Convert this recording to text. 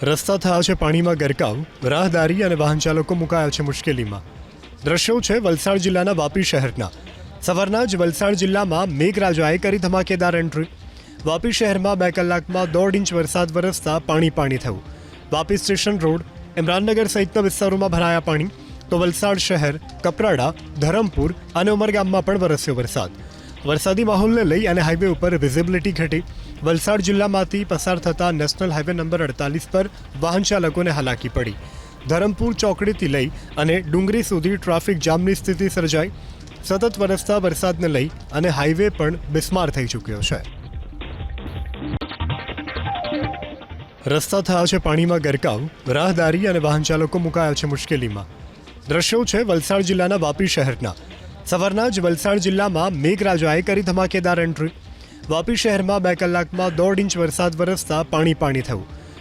રસ્તા થયા છે પાણીમાં ગરકાવ, રાહદારી અને વાહન ચાલકો મુકાયા છે મુશ્કેલીમાં. દ્રશ્યો છે વલસાડ જિલ્લાના વાપી શહેરના. સવારના જ વલસાડ જિલ્લામાં મેઘરાજાએ કરી ધમાકેદાર એન્ટ્રી. વાપી શહેરમાં 2 કલાકમાં 1.5 ઇંચ વરસાદ વરસતા પાણી થયું. વાપી સ્ટેશન રોડ, ઇમરાનનગર સહિતના વિસ્તારોમાં ભરાયા પાણી. તો વલસાડ શહેર, કપરાડા, ધરમપુર અને ઉમરગામમાં પણ વરસ્યો વરસાદ. વરસાદી માહોલને લઈ અને હાઈવે ઉપર વિઝિબિલિટી ઘટી. વલસાડ જિલ્લામાંથી પસાર થતા નેશનલ હાઈવે નંબર 48 પર વાહન ચાલકોને હાલાકી પડી. ધરમપુર ચોકડીથી લઈ અને ડુંગરી સુધી ટ્રાફિક જામની સ્થિતિ સર્જાઈ. સતત વરસતા વરસાદને લઈ અને હાઈવે પણ બિસ્માર થઈ ચૂક્યો છે. રસ્તા થયા છે પાણીમાં ગરકાવ, રાહદારી અને વાહન ચાલકો મુકાયા છે મુશ્કેલીમાં. દ્રશ્યો છે વલસાડ જિલ્લાના વાપી શહેરના. સવારના જ વલસાડ જિલ્લામાં મેઘરાજાએ કરી ધમાકેદાર એન્ટ્રી. વાપી શહેરમાં 2 કલાકમાં 1.5 ઇંચ વરસાદ વરસતા પાણી થયું.